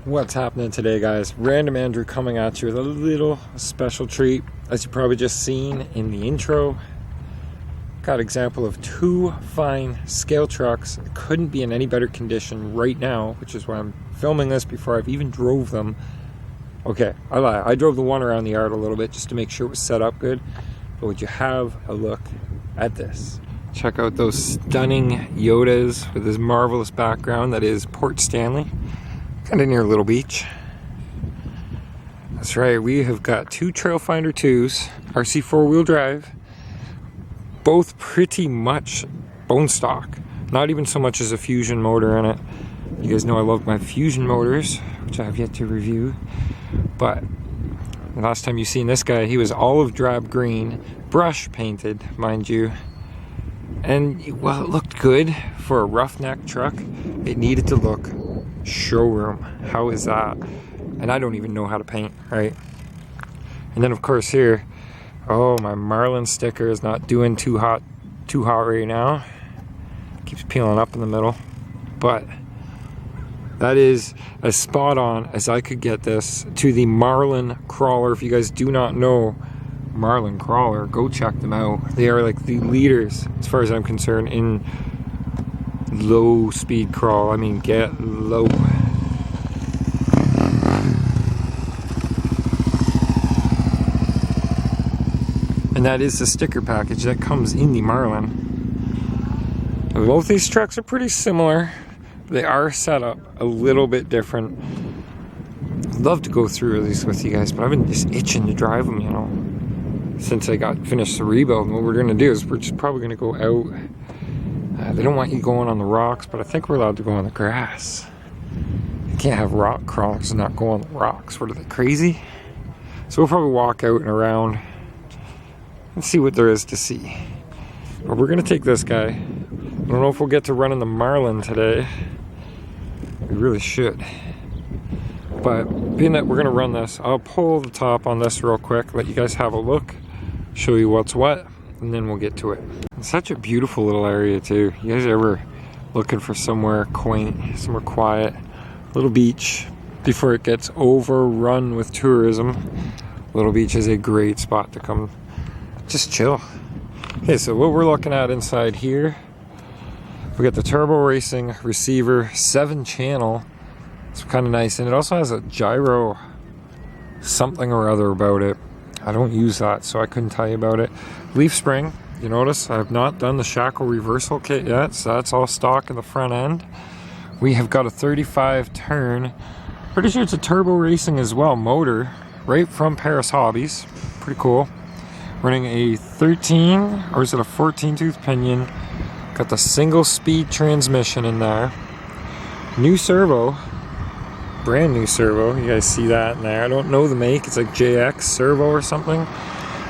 What's happening today, guys? Random Andrew coming at you with a little special treat. As you probably just seen in the intro, got an example of two fine scale trucks. It couldn't be in any better condition right now, which is why I'm filming this before I've even drove them. Okay, I lie. I drove the one around the yard a little bit just to make sure it was set up good. But would you have a look at this? Check out those stunning Yodas with this marvelous background that is Port Stanley. Kind of near Little Beach. That's right, we have got two Trailfinder 2s, RC 4-wheel drive, both pretty much bone stock. Not even so much as a Fusion motor in it. You guys know I love my Fusion motors, which I have yet to review. But the last time you seen this guy, he was olive drab green, brush painted, mind you. And well, it looked good for a roughneck truck. It needed to look showroom. How is that? And I don't even know how to paint, right? And then of course here, oh, my Marlin sticker is not doing too hot right now. Keeps peeling up in the middle, but that is as spot on as I could get this to the Marlin crawler. If you guys do not know Marlin crawler, go check them out. They are like the leaders as far as I'm concerned in low speed crawl. I mean, get low. And that is the sticker package that comes in the Marlin. Both these trucks are pretty similar. They are set up a little bit different. I'd love to go through these with you guys, but I've been just itching to drive them, you know, since I got finished the rebuild. And what we're going to do is we're just probably going to go out. They don't want you going on the rocks, but I think we're allowed to go on the grass. You can't have rock crawlers and not go on the rocks. What are they, crazy? So we'll probably walk out and around and see what there is to see. But we're gonna take this guy. I don't know if we'll get to run in the Marlin today. We really should. But being that we're gonna run this, I'll pull the top on this real quick, let you guys have a look, show you what's what, and then we'll get to it. It's such a beautiful little area too. You guys ever looking for somewhere quaint, somewhere quiet, little beach before it gets overrun with tourism? Little Beach is a great spot to come just chill. Okay, so what we're looking at inside here, we got the Turbo Racing receiver, 7-channel. It's kind of nice, and it also has a gyro something or other about it. I don't use that, so I couldn't tell you about it. Leaf spring. You notice I have not done the shackle reversal kit yet, so that's all stock in the front end. We have got a 35 turn, pretty sure it's a Turbo Racing as well, motor, right from Paris Hobbies. Pretty cool. Running a 13, or is it a 14 tooth pinion. Got the single speed transmission in there. New servo, brand new servo. You guys see that in there. I don't know the make, it's like JX servo or something.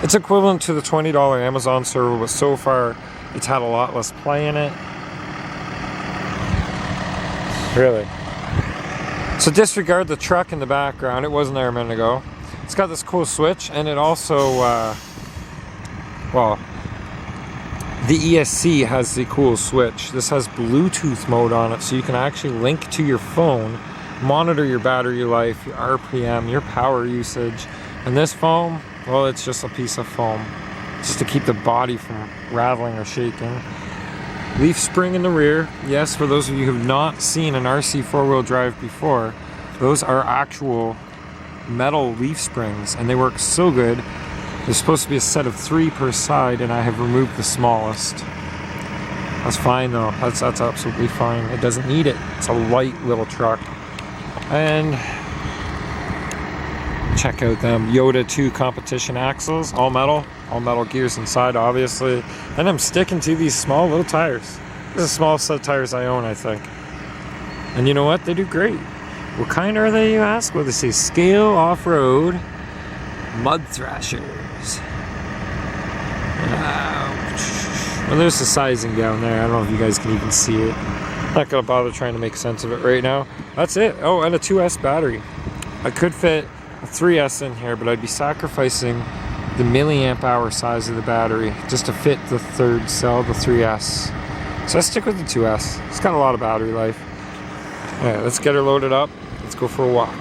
It's equivalent to the $20 Amazon servo, but so far it's had a lot less play in it. Really. So disregard the truck in the background. It wasn't there a minute ago. It's got this cool switch, and it also, well, the ESC has the cool switch. This has Bluetooth mode on it, so you can actually link to your phone, monitor your battery life, your RPM, your power usage. And this foam, well, it's just a piece of foam, just to keep the body from rattling or shaking. Leaf spring in the rear. Yes, for those of you who have not seen an RC 4-wheel drive before, those are actual metal leaf springs, and they work so good. There's supposed to be a set of 3 per side, and I have removed the smallest. That's fine though. That's absolutely fine. It doesn't need it. It's a light little truck. And check out them Yoda 2 competition axles, all metal gears inside, obviously. And I'm sticking to these small little tires. This is the smallest set of tires I own, I think. And you know what? They do great. What kind are they, you ask? Well, they say scale off-road mud thrashers. Well, there's the sizing down there. I don't know if you guys can even see it. Not gonna bother trying to make sense of it right now. That's it. Oh, and a 2S battery. I could fit a 3S in here, but I'd be sacrificing the milliamp hour size of the battery just to fit the third cell, the 3S. So I stick with the 2S. It's got a lot of battery life. All right, let's get her loaded up. Let's go for a walk.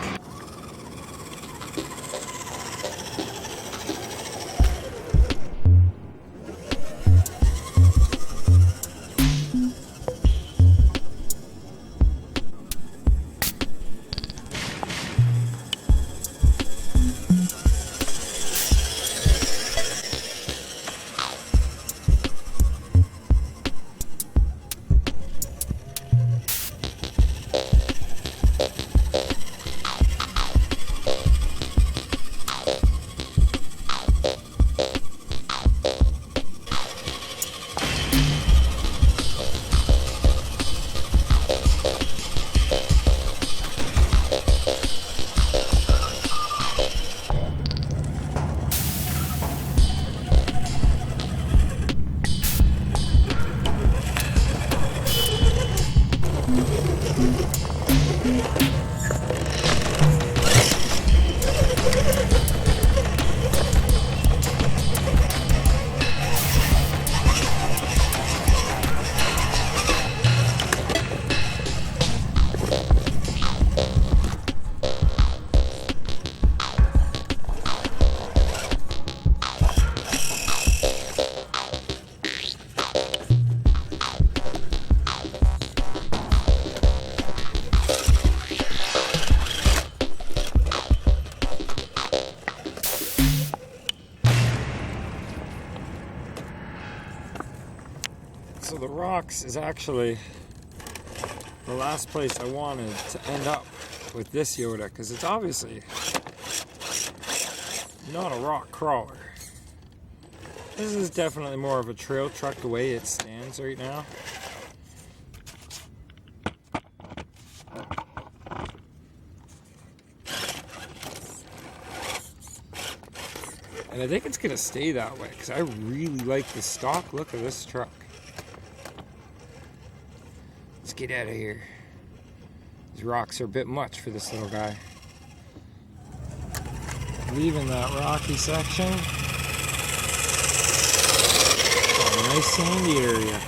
So the rocks is actually the last place I wanted to end up with this Yoda, because it's obviously not a rock crawler. This is definitely more of a trail truck the way it stands right now. And I think it's gonna stay that way because I really like the stock look of this truck. Let's get out of here. These rocks are a bit much for this little guy. Leaving that rocky section. Oh, a nice sandy area.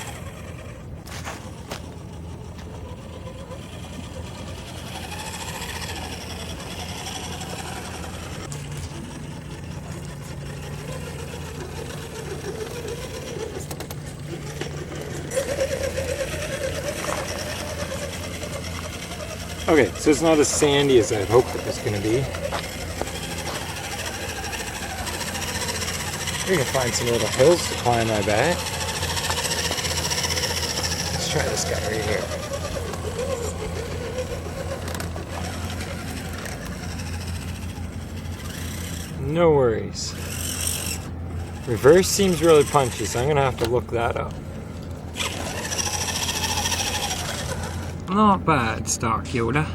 Okay, so it's not as sandy as I had hoped it was going to be. We're going to find some little hills to climb, I bet. Let's try this guy right here. No worries. Reverse seems really punchy, so I'm going to have to look that up. Not bad, stock Yoda.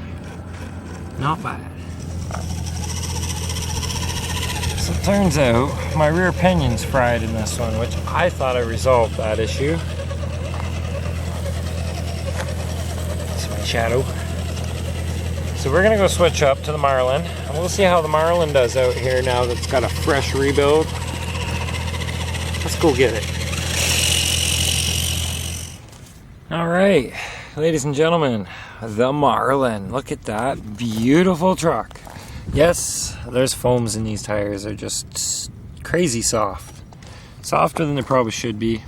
Not bad. So it turns out my rear pinion's fried in this one, which I thought I resolved that issue. It's my shadow. So we're gonna go switch up to the Marlin, and we'll see how the Marlin does out here now that it's got a fresh rebuild. Let's go get it. All right. Ladies and gentlemen, the Marlin. Look at that beautiful truck. Yes, there's foams in these tires. They're just crazy soft. Softer than they probably should be.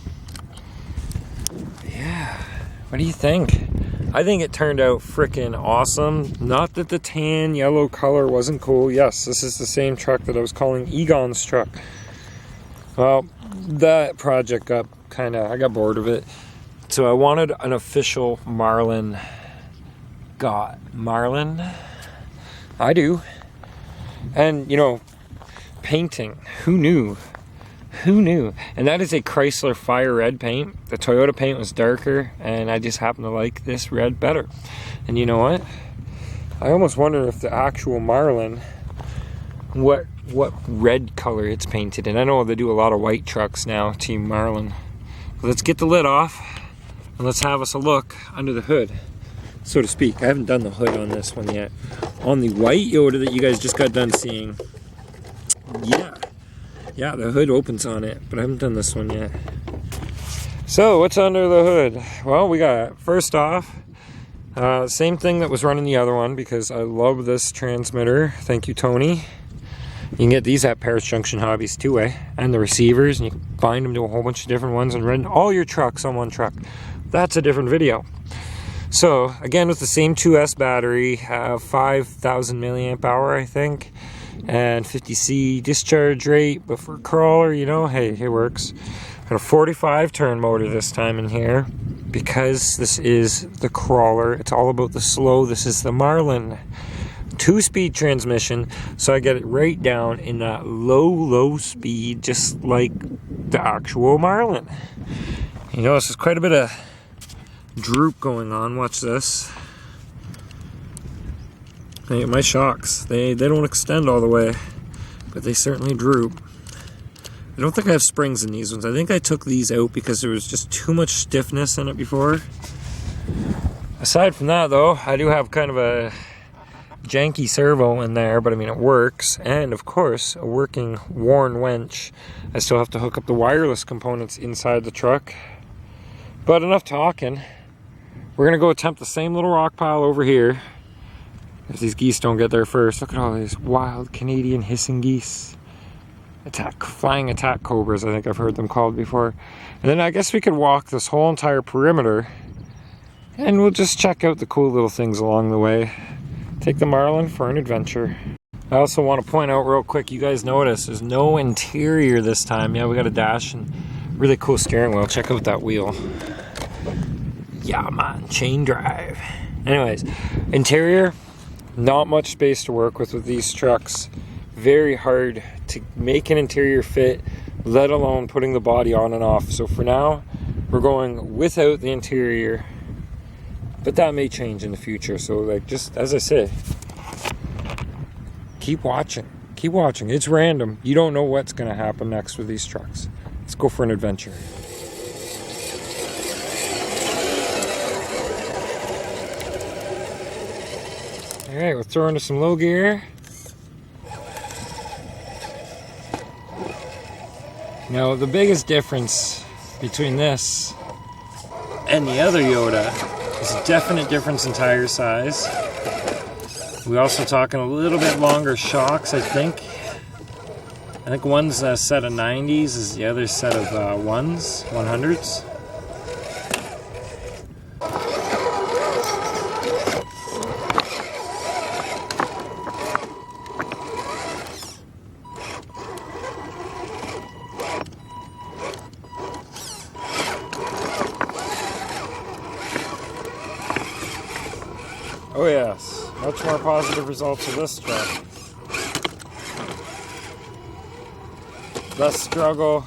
Yeah, what do you think? I think it turned out freaking awesome. Not that the tan yellow color wasn't cool. Yes, this is the same truck that I was calling Egon's truck. Well, that project got I got bored of it. So I wanted an official Marlin. Got Marlin? I do. And, you know, painting. Who knew? Who knew? And that is a Chrysler Fire Red paint. The Toyota paint was darker, and I just happen to like this red better. And you know what? I almost wonder if the actual Marlin, what red color it's painted in. I know they do a lot of white trucks now, Team Marlin. let's get the lid off and let's have us a look under the hood, so to speak. I haven't done the hood on this one yet. On the white Yoda that you guys just got done seeing, yeah, the hood opens on it, but I haven't done this one yet. So what's under the hood? Well, we got, first off, same thing that was running the other one, because I love this transmitter. Thank you, Tony. You can get these at Paris Junction Hobbies two-way, and the receivers, and you can bind them to a whole bunch of different ones and run all your trucks on one truck. That's a different video. So again, with the same 2S battery, 5,000 milliamp hour, I think, and 50C discharge rate, but for a crawler, you know, hey, it works. Got a 45 turn motor this time in here, because this is the crawler. It's all about the slow. This is the Marlin 2-speed transmission, so I get it right down in that low speed, just like the actual Marlin. You notice there's quite a bit of droop going on. Watch this. Hey, my shocks, they don't extend all the way, but they certainly droop. I don't think I have springs in these ones. I think I took these out because there was just too much stiffness in it before. Aside from that though, I do have kind of a janky servo in there, but I mean it works. And of course, a working worn winch. I still have to hook up the wireless components inside the truck. But enough talking. We're gonna go attempt the same little rock pile over here. If these geese don't get there first. Look at all these wild Canadian hissing geese. Flying attack cobras, I think I've heard them called before. And then I guess we could walk this whole entire perimeter, and we'll just check out the cool little things along the way. Take the Marlin for an adventure. I also want to point out real quick, you guys notice there's no interior this time. Yeah, we got a dash and really cool steering wheel. Check out that wheel. Yeah, man, chain drive. Anyways, interior, not much space to work with these trucks. Very hard to make an interior fit, let alone putting the body on and off. So for now, we're going without the interior, but that may change in the future. So like, just as I say, keep watching. It's random. You don't know what's going to happen next with these trucks. Let's go for an adventure. All right, we'll throw into some low gear. Now, the biggest difference between this and the other Yoda is a definite difference in tire size. We're also talking a little bit longer shocks, I think. I think one's a set of 90s, is the other set of 100s. Oh yes, much more positive results of this truck. Less struggle.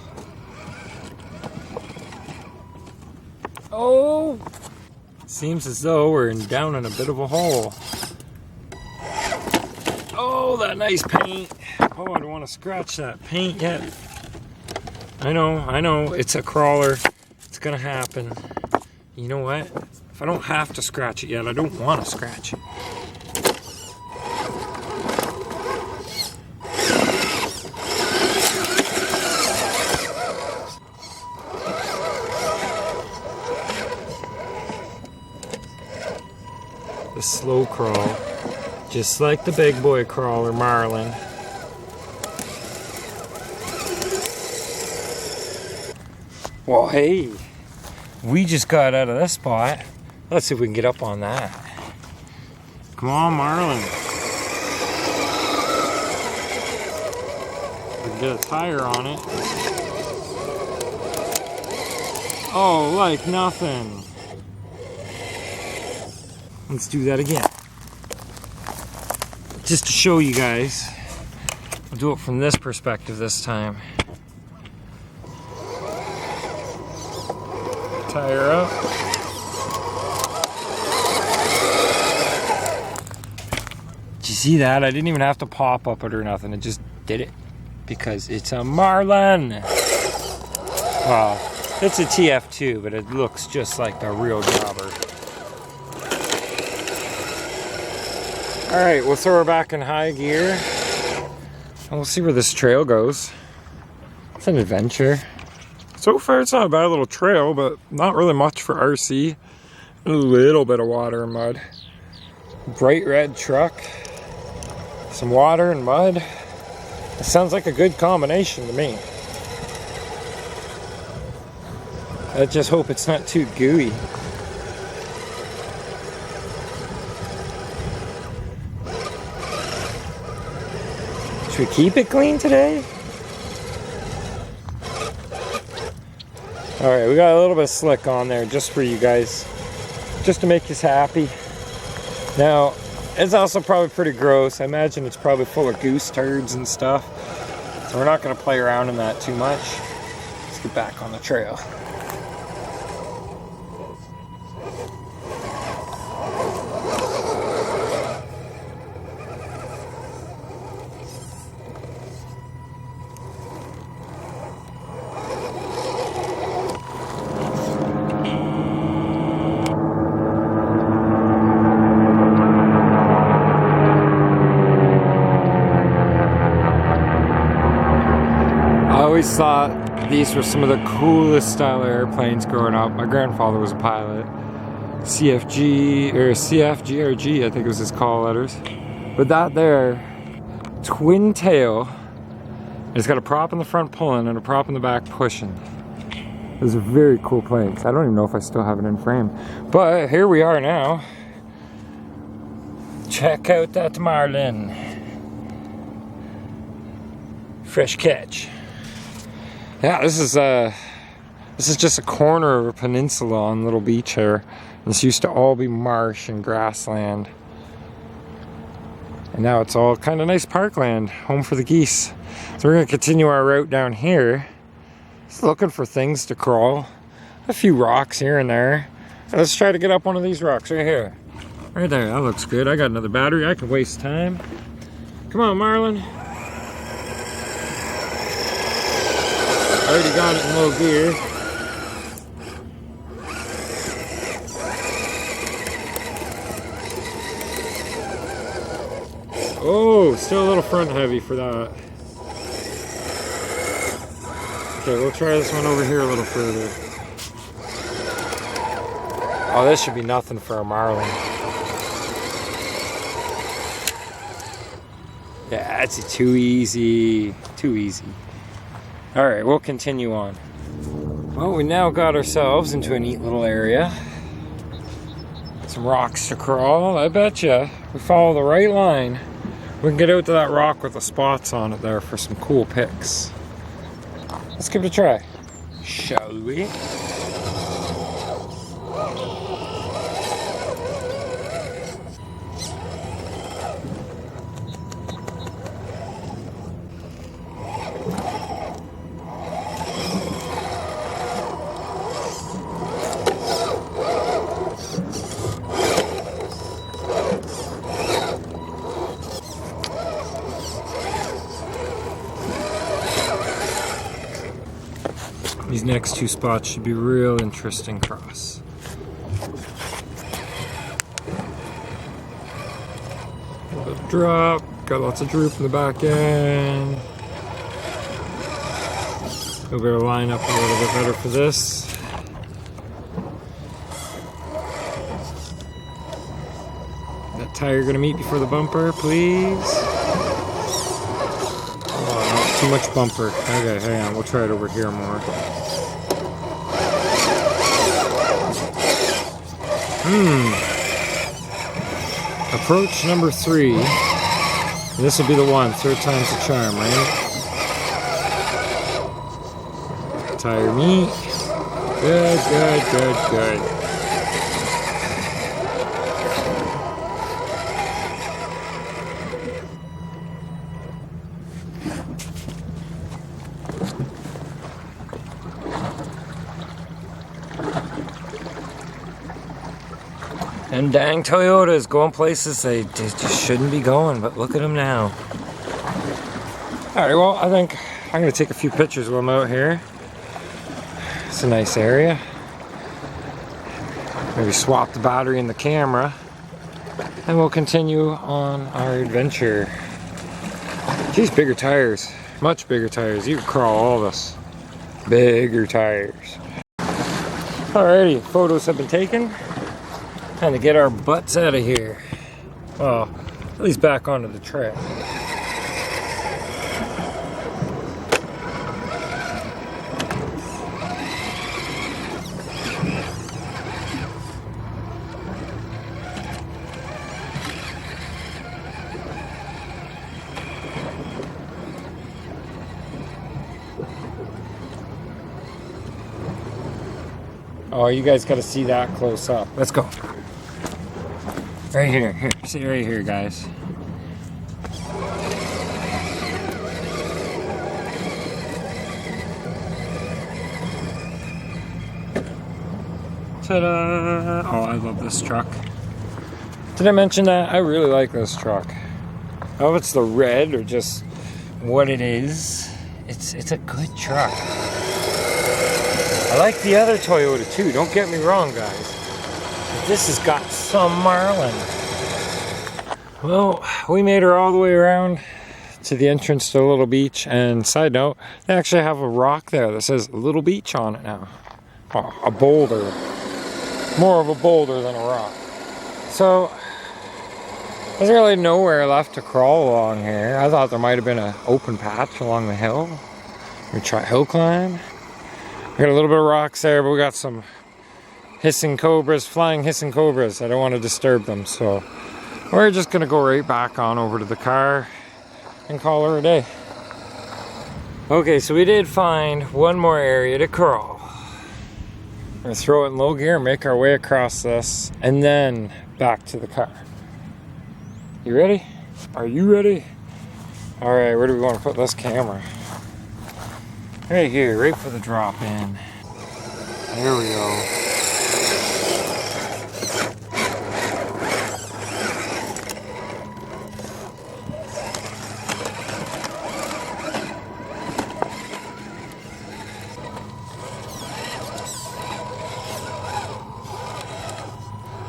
Oh! Seems as though we're down in a bit of a hole. Oh, that nice paint. Oh, I don't want to scratch that paint yet. I know, it's a crawler. It's gonna happen. You know what? If I don't have to scratch it yet, I don't want to scratch it. The slow crawl, just like the big boy crawler Marlin. Well, hey, we just got out of this spot. Let's see if we can get up on that. Come on, Marlin. We can get a tire on it. Oh, like nothing. Let's do that again. Just to show you guys. I'll do it from this perspective this time. Tire up. Did you see that? I didn't even have to pop up it or nothing. It just did it because it's a Marlin. Well, It's a TF2, but it looks just like the real jobber. Alright, we'll throw her back in high gear. And we'll see where this trail goes. It's an adventure. So far it's not a bad little trail, but not really much for RC. A little bit of water and mud. Bright red truck. Some water and mud. It sounds like a good combination to me. I just hope it's not too gooey. Should we keep it clean today? Alright, we got a little bit of slick on there just for you guys. Just to make us happy. Now, it's also probably pretty gross. I imagine it's probably full of goose turds and stuff. So we're not going to play around in that too much. Let's get back on the trail. I always thought these were some of the coolest style of airplanes growing up. My grandfather was a pilot. CFG, or CFGRG, I think was his call letters. But that there, twin tail, it's got a prop in the front pulling and a prop in the back pushing. Those are very cool planes. I don't even know if I still have it in frame. But here we are now. Check out that Marlin. Fresh catch. Yeah, this is just a corner of a peninsula on Little Beach here. This used to all be marsh and grassland. And now it's all kind of nice parkland, home for the geese. So we're going to continue our route down here. Just looking for things to crawl. A few rocks here and there. Let's try to get up one of these rocks right here. Right there, that looks good. I got another battery, I can waste time. Come on, Marlin. Already got it in low gear. Oh, still a little front heavy for that. Okay, we'll try this one over here a little further. Oh, this should be nothing for a Marlin. Yeah, that's too easy. Too easy. Alright, we'll continue on. Well, we now got ourselves into a neat little area. Some rocks to crawl. I betcha we follow the right line, we can get out to that rock with the spots on it there for some cool pics. Let's give it a try. Shall we? These next two spots should be real interesting for us. A little bit of drop, got lots of droop in the back end. We'll better line up a little bit better for this. That tire gonna meet before the bumper, please. Oh, not too much bumper. Okay, hang on, we'll try it over here more. Approach number 3. This will be the one. 3rd time's the charm, right? Tire meet. Good, good, good, good. And dang Toyotas going places they just shouldn't be going, but look at them now. Alright, well, I think I'm going to take a few pictures while I'm out here. It's a nice area. Maybe swap the battery in the camera, and we'll continue on our adventure. Geez, bigger tires. Much bigger tires. You can crawl all this. Bigger tires. Alrighty, photos have been taken. Time to get our butts out of here. Well, at least back onto the trail. Oh, you guys got to see that close up. Let's go. Right here. Here. See right here, guys. Ta-da! Oh, I love this truck. Did I mention that? I really like this truck. I don't know if it's the red or just what it is. It's a good truck. I like the other Toyota too, don't get me wrong, guys. But this has got some Marlin. Well, we made her all the way around to the entrance to Little Beach, and side note, they actually have a rock there that says Little Beach on it now. Oh, a boulder. More of a boulder than a rock. So, there's really nowhere left to crawl along here. I thought there might have been an open patch along the hill. We try hill climb. We got a little bit of rocks there, but we got some hissing cobras, flying hissing cobras. I don't want to disturb them, so we're just gonna go right back on over to the car and call her a day. Okay, so we did find one more area to crawl. We're gonna throw it in low gear, make our way across this, and then back to the car. You ready? Are you ready? All right, where do we want to put this camera? Right here, right for the drop in. There we go.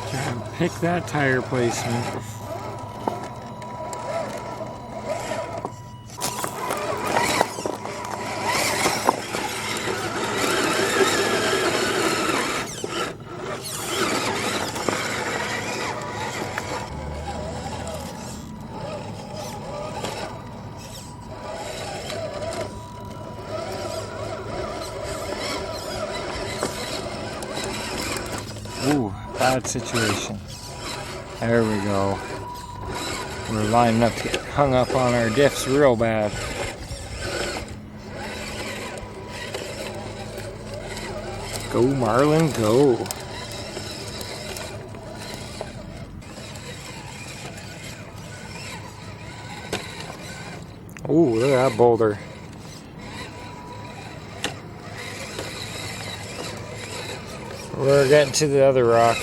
Try to pick that tire placement. Ooh, bad situation. There we go. We're lining up to get hung up on our diffs real bad. Go Marlin, go. Ooh, look at that boulder. We're getting to the other rock.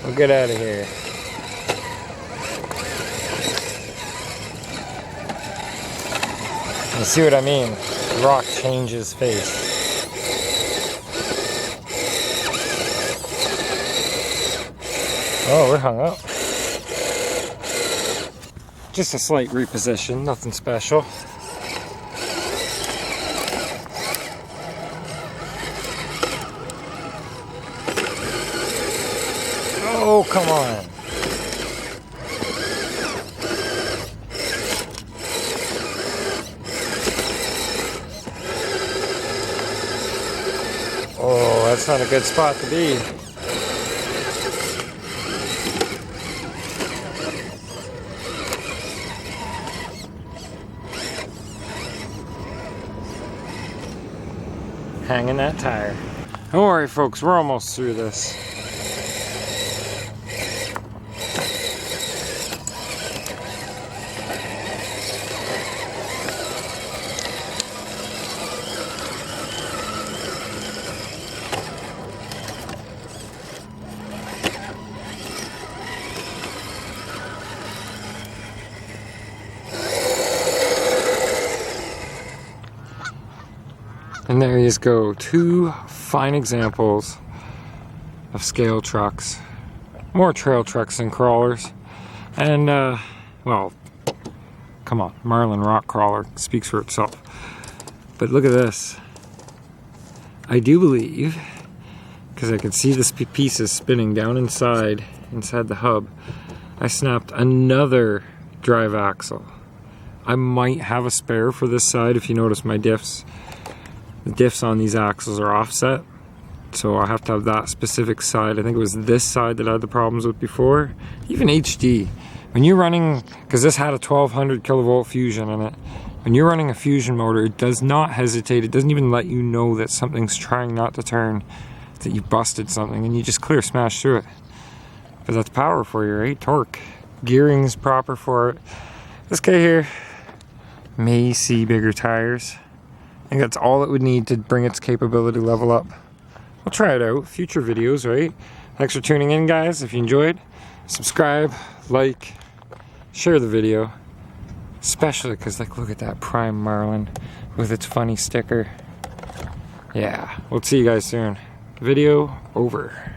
We'll get out of here. You see what I mean? The rock changes face. Oh, we're hung up. Just a slight reposition, nothing special. Oh, come on. Oh, that's not a good spot to be. Hanging that tire. Don't worry, folks, we're almost through this. And there you these go. Two fine examples of scale trucks. More trail trucks than crawlers. And, well, come on, Marlin rock crawler speaks for itself. But look at this. I do believe, because I can see the pieces spinning down inside the hub, I snapped another drive axle. I might have a spare for this side. If you notice my diffs, the diffs on these axles are offset. So I have to have that specific side. I think it was this side that I had the problems with before. Even HD. When you're running, because this had a 1200 kilovolt fusion in it, when you're running a fusion motor, it does not hesitate. It doesn't even let you know that something's trying not to turn, that you busted something, and you just clear smash through it. Because that's power for you, right? Torque. Gearing's proper for it. This guy here may see bigger tires. I think that's all it would need to bring its capability level up. We'll try it out. Future videos, right? Thanks for tuning in, guys. If you enjoyed, subscribe, like, share the video. Especially because, like, look at that prime Marlin with its funny sticker. Yeah, we'll see you guys soon. Video over.